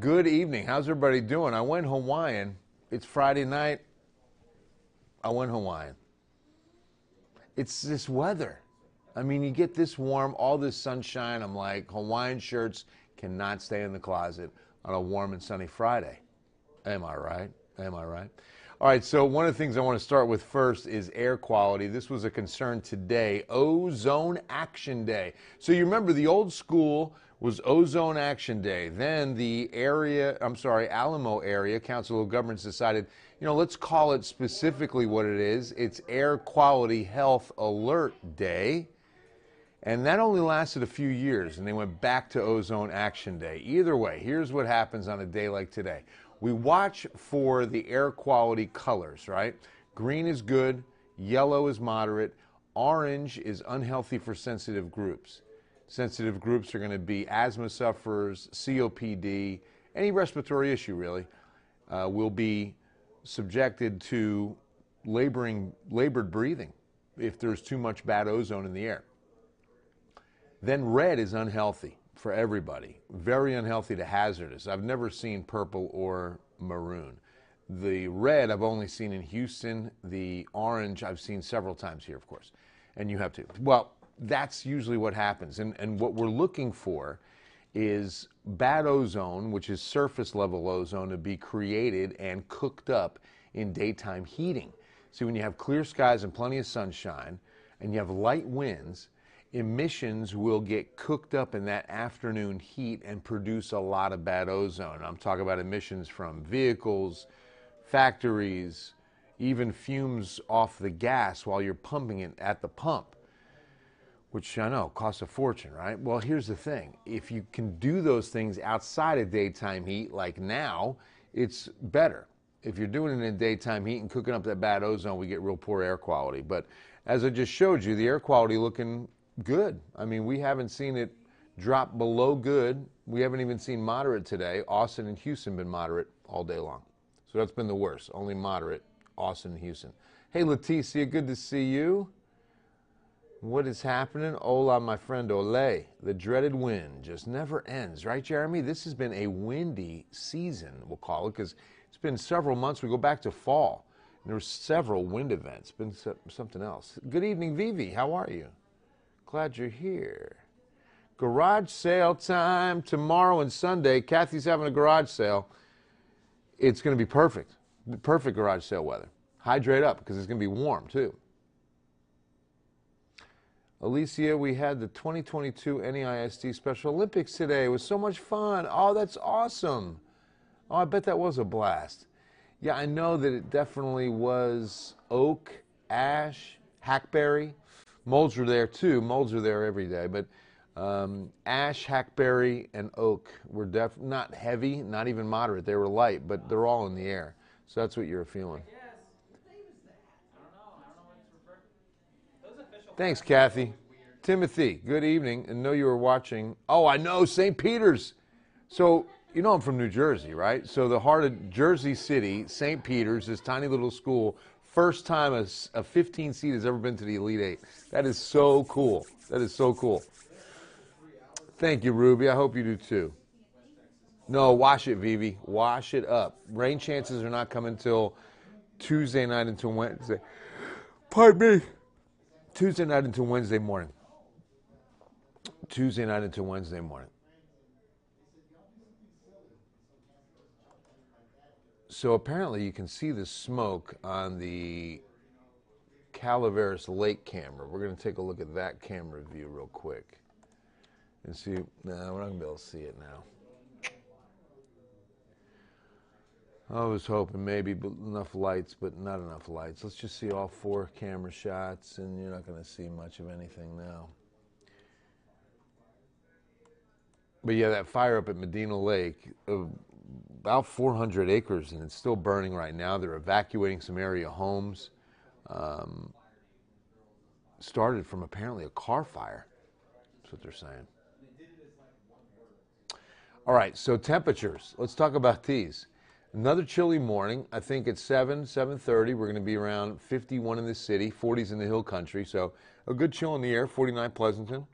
Good evening. How's everybody doing? I went Hawaiian. It's Friday night. I went Hawaiian. It's this weather. I mean, you get this warm, all this sunshine. I'm like, Hawaiian shirts cannot stay in the closet on a warm and sunny Friday. Am I right? Am I right? All right, so one of the things I want to start with first is air quality. This was a concern today, Ozone Action Day. So you remember the old school was Ozone Action Day. Then the Alamo Area Council of Governments decided, let's call it specifically what it is. It's Air Quality Health Alert Day. And that only lasted a few years, and they went back to Ozone Action Day. Either way, here's what happens on a day like today. We watch for the air quality colors, right? Green is good, yellow is moderate, orange is unhealthy for sensitive groups. Sensitive groups are going to be asthma sufferers, COPD, any respiratory issue really, will be subjected to labored breathing if there's too much bad ozone in the air. Then red is unhealthy for everybody, very unhealthy to hazardous. I've never seen purple or maroon. The red I've only seen in Houston. The orange I've seen several times here, of course, and you have too. Well, that's usually what happens, and what we're looking for is bad ozone, which is surface level ozone, to be created and cooked up in daytime heating. See, when you have clear skies and plenty of sunshine and you have light winds, emissions will get cooked up in that afternoon heat and produce a lot of bad ozone. I'm talking about emissions from vehicles, factories, even fumes off the gas while you're pumping it at the pump, which I know costs a fortune, right? Well, here's the thing. If you can do those things outside of daytime heat, like now, it's better. If you're doing it in daytime heat and cooking up that bad ozone, we get real poor air quality. But as I just showed you, the air quality looking good. I mean, we haven't seen it drop below good. We haven't even seen moderate today. Austin and Houston been moderate all day long. So that's been the worst. Only moderate, Austin and Houston. Hey, Leticia, good to see you. What is happening? Hola, my friend Ole. The dreaded wind just never ends, right, Jeremy? This has been a windy season, we'll call it, because it's been several months. We go back to fall, and there were several wind events. Been something else. Good evening, Vivi. How are you? Glad you're here. Garage sale time tomorrow and Sunday. Kathy's having a garage sale. It's going to be perfect. Perfect garage sale weather. Hydrate up because it's going to be warm, too. Alicia, we had the 2022 NEISD Special Olympics today. It was so much fun. Oh, that's awesome. Oh, I bet that was a blast. Yeah, I know that it definitely was oak, ash, hackberry. Molds are there too. Molds are there every day. But ash, hackberry, and oak were not heavy, not even moderate. They were light, but they're all in the air. So that's what you're feeling. Thanks, Kathy. Timothy, good evening. And know you were watching. Oh, I know, St. Peter's. So, I'm from New Jersey, right? So the heart of Jersey City, St. Peter's, this tiny little school, first time a 15 seed has ever been to the Elite Eight. That is so cool. That is so cool. Thank you, Ruby. I hope you do too. No, wash it, Vivi. Wash it up. Rain chances are not coming until Tuesday night until Wednesday. Pardon me. Tuesday night until Wednesday morning. Tuesday night until Wednesday morning. So apparently you can see the smoke on the Calaveras Lake camera. We're going to take a look at that camera view real quick and see. No, we're not going to be able to see it now. I was hoping maybe enough lights, but not enough lights. Let's just see all 4 camera shots, and you're not going to see much of anything now. But yeah, that fire up at Medina Lake, about 400 acres, and it's still burning right now. They're evacuating some area homes. Started from apparently a car fire. That's what they're saying. All right, so temperatures. Let's talk about these. Another chilly morning. I think at 7:30, we're going to be around 51 in the city, 40s in the hill country. So a good chill in the air, 49 Pleasanton,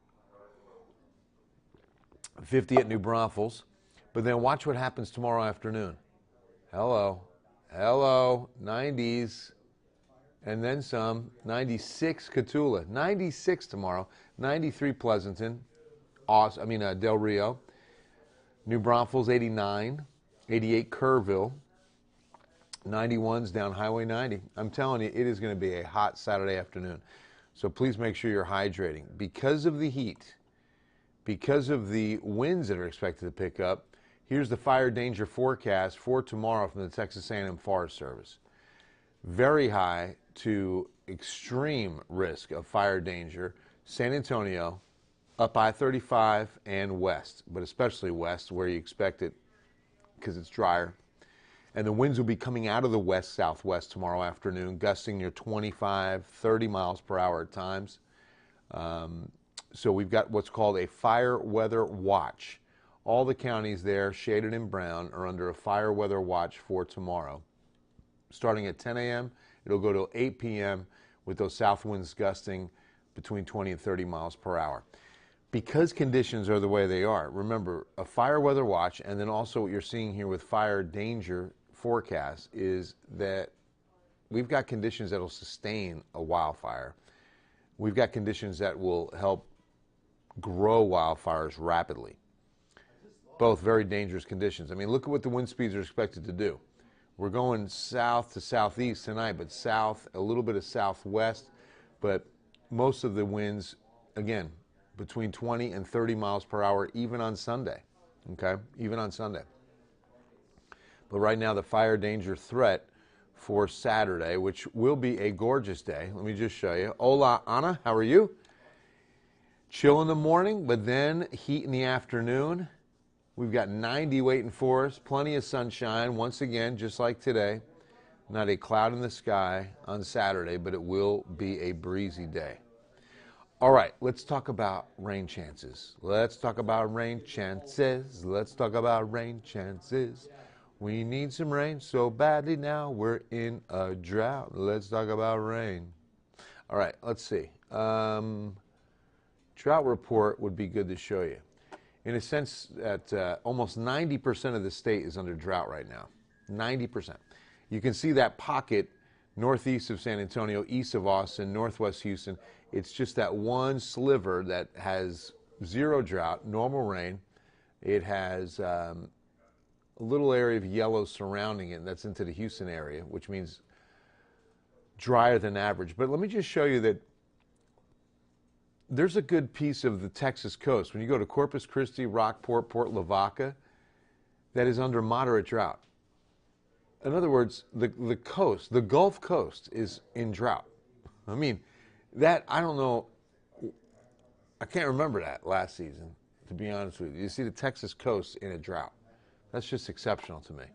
50 at New Braunfels. But then watch what happens tomorrow afternoon. Hello, hello, 90s, and then some. 96 Cotulla, 96 tomorrow, 93 Pleasanton, Del Rio, New Braunfels 89, 88 Kerrville, 91's down Highway 90. I'm telling you, it is going to be a hot Saturday afternoon. So please make sure you're hydrating. Because of the heat, because of the winds that are expected to pick up, here's the fire danger forecast for tomorrow from the Texas A&M Forest Service. Very high to extreme risk of fire danger. San Antonio, up I-35 and west, but especially west where you expect it because it's drier. And the winds will be coming out of the west-southwest tomorrow afternoon, gusting near 25, 30 miles per hour at times. So we've got what's called a fire weather watch. All the counties there, shaded in brown, are under a fire weather watch for tomorrow. Starting at 10 a.m., it'll go to 8 p.m. with those south winds gusting between 20 and 30 miles per hour. Because conditions are the way they are, remember, a fire weather watch, and then also what you're seeing here with fire danger forecast is that we've got conditions that will sustain a wildfire. We've got conditions that will help grow wildfires rapidly. Both very dangerous conditions. I mean, look at what the wind speeds are expected to do. We're going south to southeast tonight, but south, a little bit of southwest, but most of the winds, again, between 20 and 30 miles per hour, even on Sunday, okay? Even on Sunday. But right now, the fire danger threat for Saturday, which will be a gorgeous day. Let me just show you. Hola, Ana, how are you? Chill in the morning, but then heat in the afternoon. We've got 90 waiting for us, plenty of sunshine, once again, just like today. Not a cloud in the sky on Saturday, but it will be a breezy day. All right, let's talk about rain chances. Let's talk about rain chances. Let's talk about rain chances. We need some rain so badly now. We're in a drought. Let's talk about rain. All right, let's see. Drought report would be good to show you. In a sense that almost 90% of the state is under drought right now. 90%. You can see that pocket northeast of San Antonio, east of Austin, northwest Houston. It's just that one sliver that has zero drought, normal rain. It has a little area of yellow surrounding it, and that's into the Houston area, which means drier than average. But let me just show you that there's a good piece of the Texas coast. When you go to Corpus Christi, Rockport, Port Lavaca, that is under moderate drought. In other words, the coast, the Gulf Coast is in drought. I mean, that, I don't know, I can't remember that last season, to be honest with you. You see the Texas coast in a drought. That's just exceptional to me.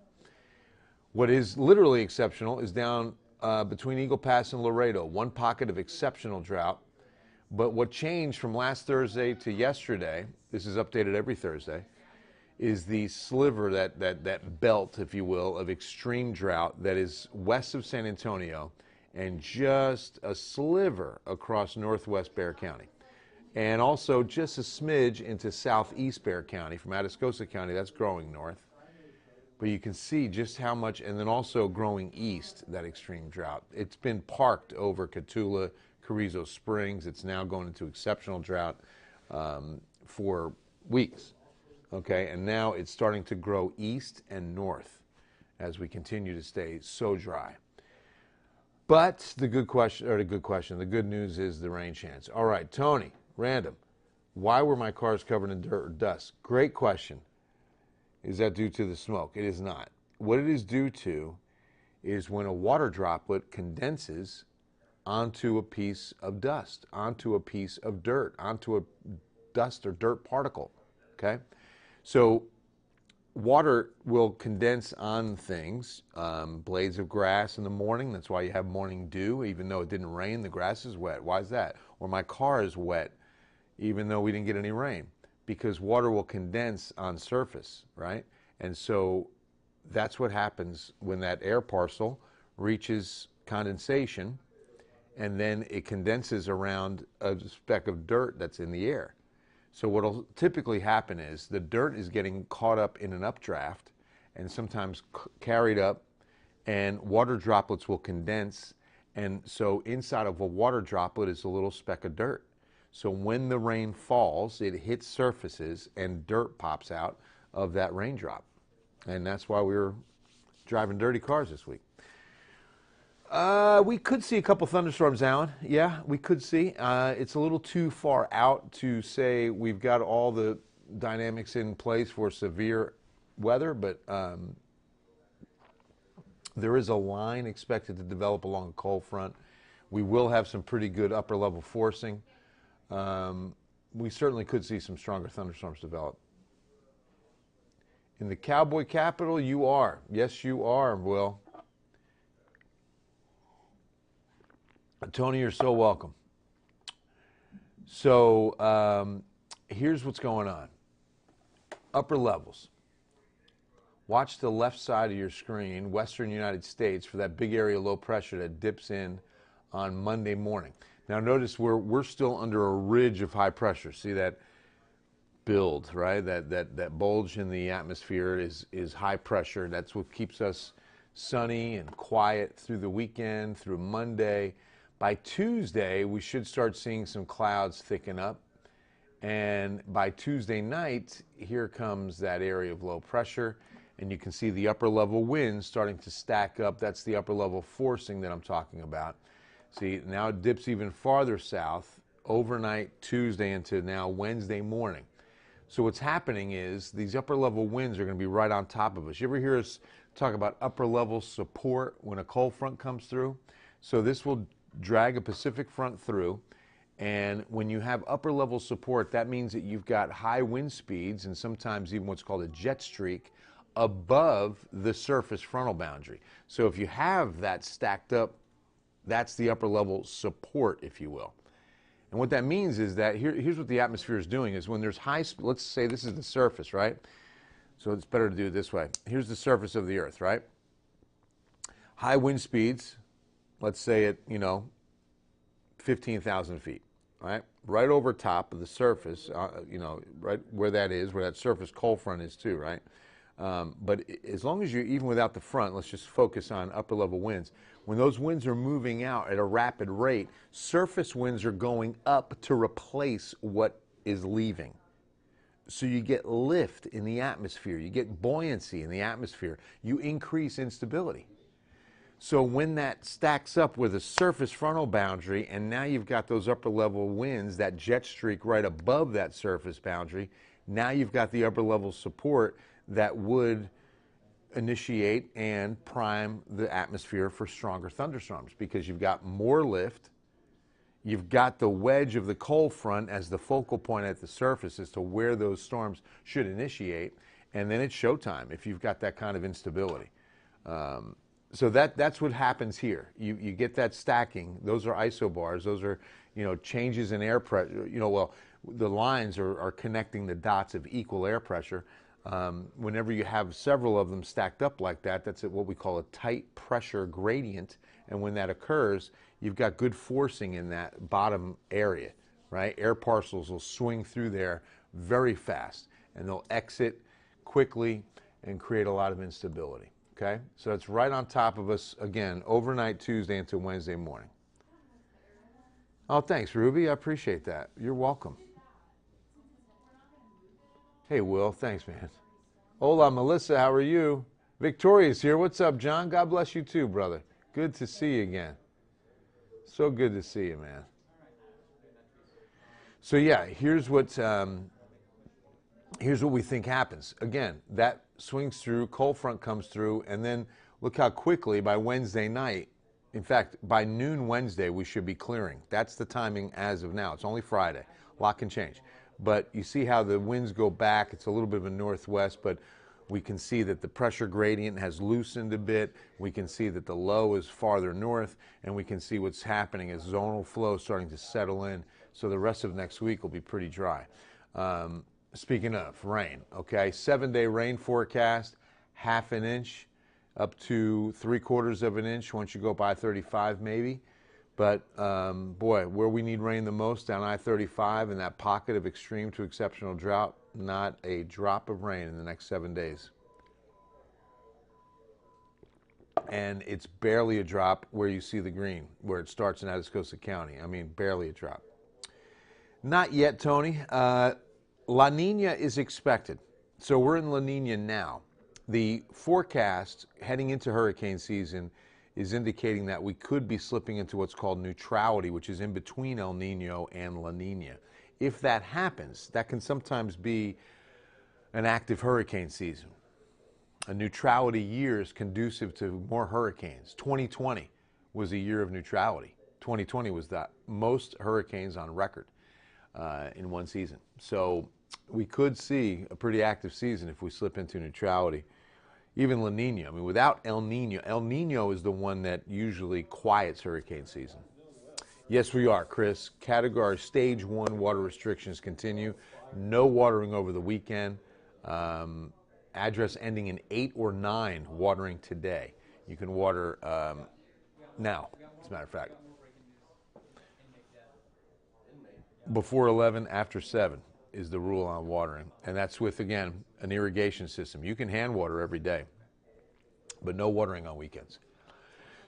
What is literally exceptional is down between Eagle Pass and Laredo, one pocket of exceptional drought. But what changed from last Thursday to yesterday, this is updated every Thursday, is the sliver, that belt, if you will, of extreme drought that is west of San Antonio and just a sliver across northwest Bexar County. And also just a smidge into southeast Bexar County from Atascosa County. That's growing north. But you can see just how much, and then also growing east, that extreme drought. It's been parked over Cotulla, Carrizo Springs. It's now going into exceptional drought for weeks. Okay, and now it's starting to grow east and north as we continue to stay so dry. But the good news is the rain chance. All right, Tony, random. Why were my cars covered in dirt or dust? Great question. Is that due to the smoke? It is not. What it is due to is when a water droplet condenses onto a piece of dust, onto a piece of dirt, onto a dust or dirt particle, okay? So water will condense on things, blades of grass in the morning. That's why you have morning dew. Even though it didn't rain, the grass is wet. Why is that? Or my car is wet, even though we didn't get any rain. Because water will condense on surface, right? And so that's what happens when that air parcel reaches condensation, and then it condenses around a speck of dirt that's in the air. So what will typically happen is the dirt is getting caught up in an updraft and sometimes carried up, and water droplets will condense. And so inside of a water droplet is a little speck of dirt. So when the rain falls, it hits surfaces and dirt pops out of that raindrop. And that's why we were driving dirty cars this week. We could see a couple thunderstorms, Alan. Yeah, we could see. It's a little too far out to say we've got all the dynamics in place for severe weather, but there is a line expected to develop along the cold front. We will have some pretty good upper level forcing. We certainly could see some stronger thunderstorms develop. In the cowboy capital, you are. Yes, you are, Will. Tony, you're so welcome. So here's what's going on. Upper levels. Watch the left side of your screen, western United States, for that big area of low pressure that dips in on Monday morning. Now notice we're still under a ridge of high pressure. See that build, right? That bulge in the atmosphere is high pressure. That's what keeps us sunny and quiet through the weekend, through Monday. By Tuesday, we should start seeing some clouds thicken up. And by Tuesday night, here comes that area of low pressure. And you can see the upper level winds starting to stack up. That's the upper level forcing that I'm talking about. See, now it dips even farther south overnight Tuesday into now Wednesday morning. So what's happening is these upper level winds are going to be right on top of us. You ever hear us talk about upper level support when a cold front comes through? So this will drag a Pacific front through, and when you have upper level support, that means that you've got high wind speeds and sometimes even what's called a jet streak above the surface frontal boundary. So if you have that stacked up, that's the upper level support, if you will. And what that means is that here's what the atmosphere is doing is when there's high, let's say this is the surface, right? So it's better to do it this way. Here's the surface of the earth, right? High wind speeds, let's say at, 15,000 feet, right? Right over top of the surface, right where that is, where that surface cold front is too, right? But as long as you're, even without the front, let's just focus on upper level winds. When those winds are moving out at a rapid rate, surface winds are going up to replace what is leaving. So you get lift in the atmosphere, you get buoyancy in the atmosphere, you increase instability. So when that stacks up with a surface frontal boundary, and now you've got those upper level winds, that jet streak right above that surface boundary, now you've got the upper level support that would initiate and prime the atmosphere for stronger thunderstorms because you've got more lift, you've got the wedge of the cold front as the focal point at the surface as to where those storms should initiate, and then it's showtime if you've got that kind of instability. So that's what happens here. You get that stacking. Those are isobars. Those are changes in air pressure. The lines are connecting the dots of equal air pressure. Whenever you have several of them stacked up like that, that's what we call a tight pressure gradient. And when that occurs, you've got good forcing in that bottom area, right? Air parcels will swing through there very fast, and they'll exit quickly and create a lot of instability. Okay, so it's right on top of us again overnight Tuesday into Wednesday morning. Oh, thanks, Ruby. I appreciate that. You're welcome. Hey, Will. Thanks, man. Hola, Melissa. How are you? Victoria's here. What's up, John? God bless you too, brother. Good to see you again. So good to see you, man. So yeah, here's what we think happens. Again, that swings through, cold front comes through, and then look how quickly by Wednesday night, in fact, by noon Wednesday, we should be clearing. That's the timing as of now. It's only Friday. A lot can change. But you see how the winds go back. It's a little bit of a northwest, but we can see that the pressure gradient has loosened a bit. We can see that the low is farther north, and we can see what's happening as zonal flow starting to settle in. So the rest of next week will be pretty dry. Speaking of rain, okay, 7-day rain forecast, ½ an inch up to 3/4 of an inch once you go by 35 maybe. But, boy, where we need rain the most, down I-35 in that pocket of extreme to exceptional drought, not a drop of rain in the next 7 days. And it's barely a drop where you see the green, where it starts in Atascosa County. I mean, barely a drop. Not yet, Tony. La Nina is expected. So we're in La Nina now. The forecast heading into hurricane season is indicating that we could be slipping into what's called neutrality, which is in between El Nino and La Nina. If that happens, that can sometimes be an active hurricane season. A neutrality year is conducive to more hurricanes. 2020 was a year of neutrality. 2020 was the most hurricanes on record in one season. So we could see a pretty active season if we slip into neutrality. Even La Nina. I mean, without El Nino is the one that usually quiets hurricane season. Yes, we are, Chris. Category Stage 1 water restrictions continue. No watering over the weekend. Address ending in 8 or 9 watering today. You can water now, as a matter of fact. Before 11, after 7 is the rule on watering. And that's with, again, an irrigation system. You can hand water every day, but no watering on weekends.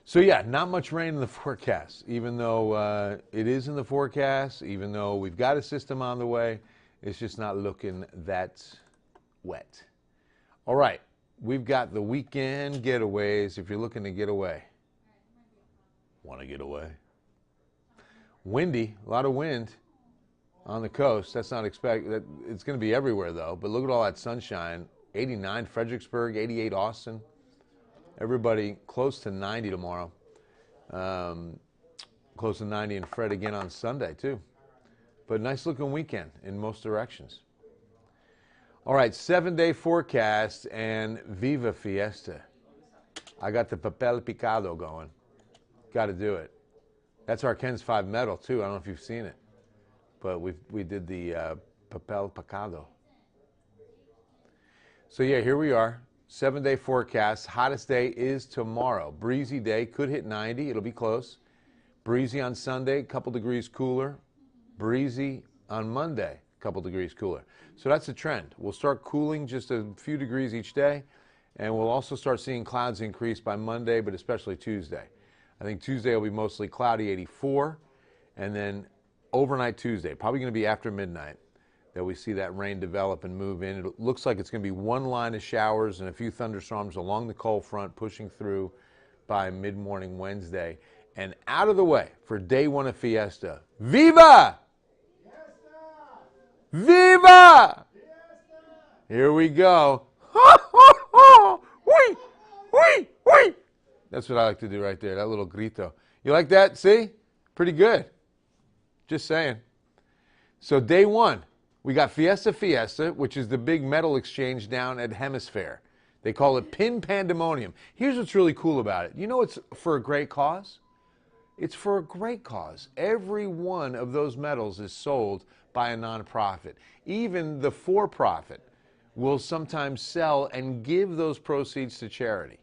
So yeah, not much rain in the forecast, even though it is in the forecast, even though we've got a system on the way, it's just not looking that wet. All right, we've got the weekend getaways. If you're looking to get away, want to get away? Windy, a lot of wind on the coast. That's not expected. It's going to be everywhere though. But look at all that sunshine. 89 Fredericksburg, 88 Austin. Everybody close to 90 tomorrow. Close to 90 in Fred again on Sunday too. But nice looking weekend in most directions. All right, 7-day forecast and Viva Fiesta. I got the papel picado going. Got to do it. That's our Ken's 5 medal too. I don't know if you've seen it, but we did the papel picado. So yeah, here we are. 7-day forecast. Hottest day is tomorrow. Breezy day, could hit 90. It'll be close. Breezy on Sunday, a couple degrees cooler. Breezy on Monday, a couple degrees cooler. So that's the trend. We'll start cooling just a few degrees each day, and we'll also start seeing clouds increase by Monday, but especially Tuesday. I think Tuesday will be mostly cloudy, 84, and then overnight Tuesday, probably going to be after midnight, that we see that rain develop and move in. It looks like it's going to be one line of showers and a few thunderstorms along the cold front pushing through by mid-morning Wednesday. And out of the way for day 1 of Fiesta. Viva! Viva! Here we go. Wee, wee, wee. That's what I like to do right there, that little grito. You like that? See? Pretty good. Just saying. So day 1, we got Fiesta Fiesta, which is the big metal exchange down at Hemisphere. They call it Pin Pandemonium. Here's what's really cool about it. You know it's for a great cause? It's for a great cause. Every one of those medals is sold by a nonprofit. Even the for-profit will sometimes sell and give those proceeds to charity.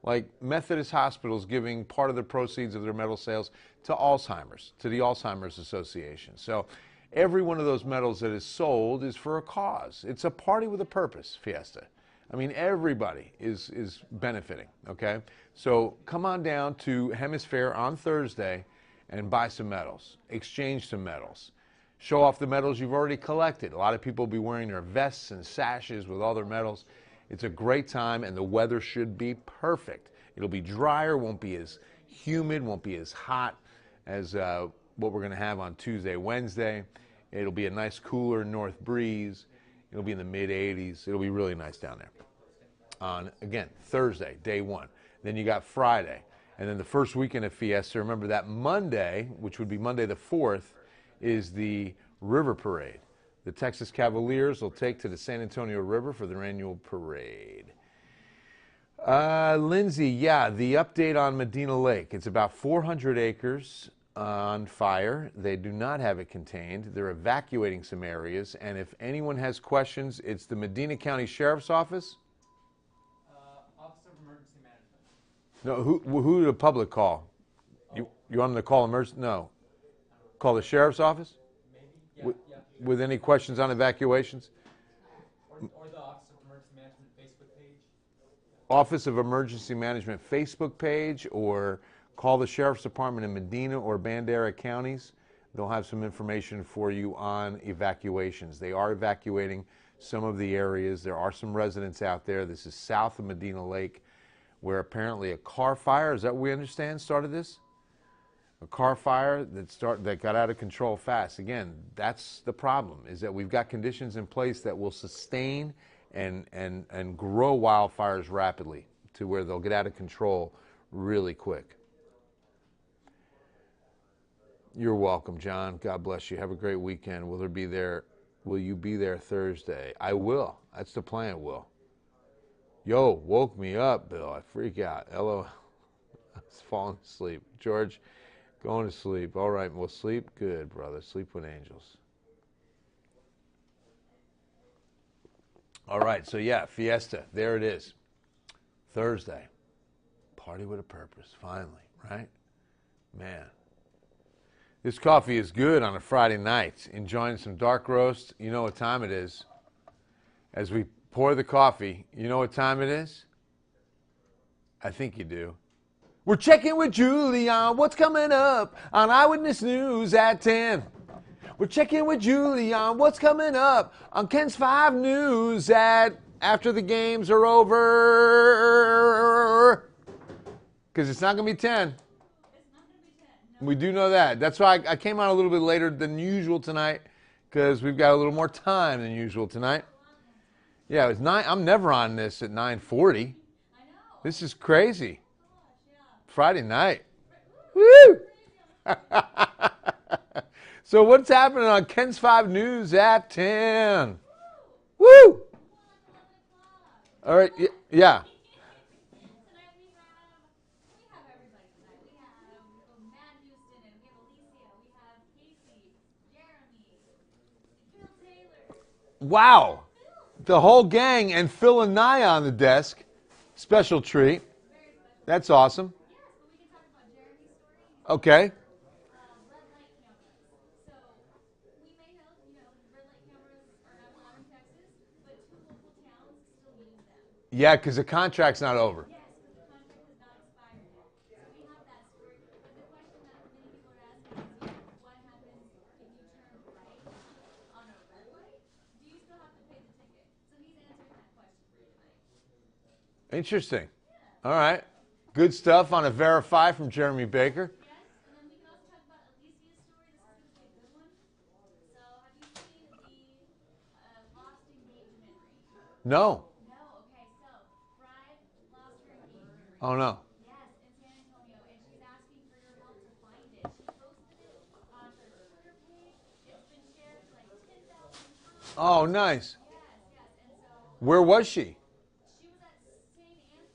Like Methodist Hospitals giving part of the proceeds of their medal sales to Alzheimer's, to the Alzheimer's Association. So every one of those medals that is sold is for a cause. It's a party with a purpose, Fiesta. I mean, everybody is benefiting, okay? So come on down to Hemisphere on Thursday and buy some medals, exchange some medals. Show off the medals you've already collected. A lot of people will be wearing their vests and sashes with all their medals. It's a great time, and the weather should be perfect. It'll be drier, won't be as humid, won't be as hot as what we're going to have on Tuesday, Wednesday. It'll be a nice cooler north breeze. It'll be in the mid-80s. It'll be really nice down there. On, again, Thursday, day 1. Then you got Friday. And then the first weekend of Fiesta, remember that Monday, which would be Monday the 4th, is the River Parade. The Texas Cavaliers will take to the San Antonio River for their annual parade. Lindsay, yeah, the update on Medina Lake. It's about 400 acres on fire. They do not have it contained. They're evacuating some areas. And if anyone has questions, it's the Medina County Sheriff's Office. Office of Emergency Management. No, who did the public call? You want them to call emergency? No. Call the sheriff's office? Maybe. Yeah, With any questions on evacuations? Or the Office of Emergency Management Facebook page. Office of Emergency Management Facebook page, or call the Sheriff's Department in Medina or Bandera counties. They'll have some information for you on evacuations. They are evacuating some of the areas. There are some residents out there. This is south of Medina Lake, where apparently a car fire, is that what we understand, started this? A car fire that got out of control fast. Again, that's the problem, is that we've got conditions in place that will sustain and grow wildfires rapidly to where they'll get out of control really quick. You're welcome, John. God bless you. Have a great weekend. Will you be there Thursday? I will. That's the plan, Will. Yo, woke me up, Bill. I freak out. Hello. I was falling asleep. George, going to sleep. All right, well, sleep good, brother. Sleep with angels. All right, so yeah, Fiesta. There it is. Thursday. Party with a purpose, finally, right? Man. This coffee is good on a Friday night. Enjoying some dark roast. You know what time it is. As we pour the coffee, you know what time it is? I think you do. We're checking with Julie on what's coming up on Eyewitness News at 10. We're checking with Julie on what's coming up on Ken's 5 News after the games are over. Because it's not going to be 10. We do know that. That's why I came on a little bit later than usual tonight, because we've got a little more time than usual tonight. Yeah, it's 9. I'm never on this at 9:40. This is crazy. Friday night. Woo! So what's happening on Ken's 5 News at 10? Woo! All right, yeah. Wow. The whole gang and Phil and Nye on the desk. Special treat. That's awesome. Okay. Yeah, because the contract's not over. Interesting. All right. Good stuff on a Verify from Jeremy Baker. Yes, and then we can also talk about Alicia's story. This is going to be a good one. So, have you seen the lost engagement ring? No. No, okay. So, Bride lost her engagement ring. Oh, no. Yes, in San Antonio, and she's asking for your help to find it. She posted it on her Twitter page. It's been shared like 10,000 times. Oh, nice. Yes, yes. And so, Where was she? she was at St. Anthony.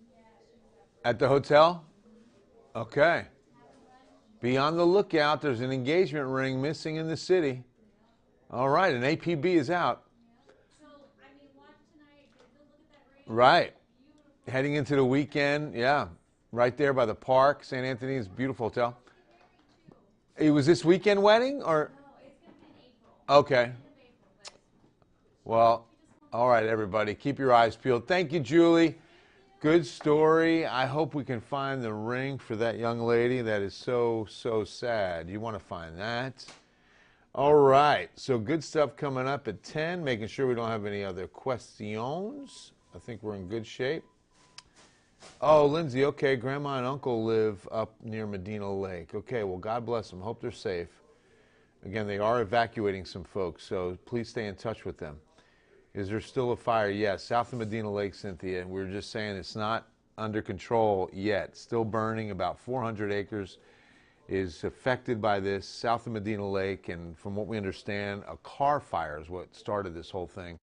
Yeah, she was at At the hotel? Okay. Be on the lookout. There's an engagement ring missing in the city. All right, an APB is out. So, I mean, watch tonight. Get a good look at that ring. Right. Beautiful. Heading into the weekend, yeah. Right there by the park, St. Anthony's, beautiful hotel. It was this weekend wedding, or? No, it's going to be in April. Okay. End of April, but Well, all right, everybody. Keep your eyes peeled. Thank you, Julie. Good story. I hope we can find the ring for that young lady. That is so, so sad. You want to find that? All right. So good stuff coming up at 10. Making sure we don't have any other questions. I think we're in good shape. Oh, Lindsay, okay. Grandma and Uncle live up near Medina Lake. Okay, well, God bless them. Hope they're safe. Again, they are evacuating some folks, so please stay in touch with them. Is there still a fire? Yes, south of Medina Lake, Cynthia. We were just saying it's not under control yet. Still burning. About 400 acres is affected by this, south of Medina Lake. And from what we understand, a car fire is what started this whole thing.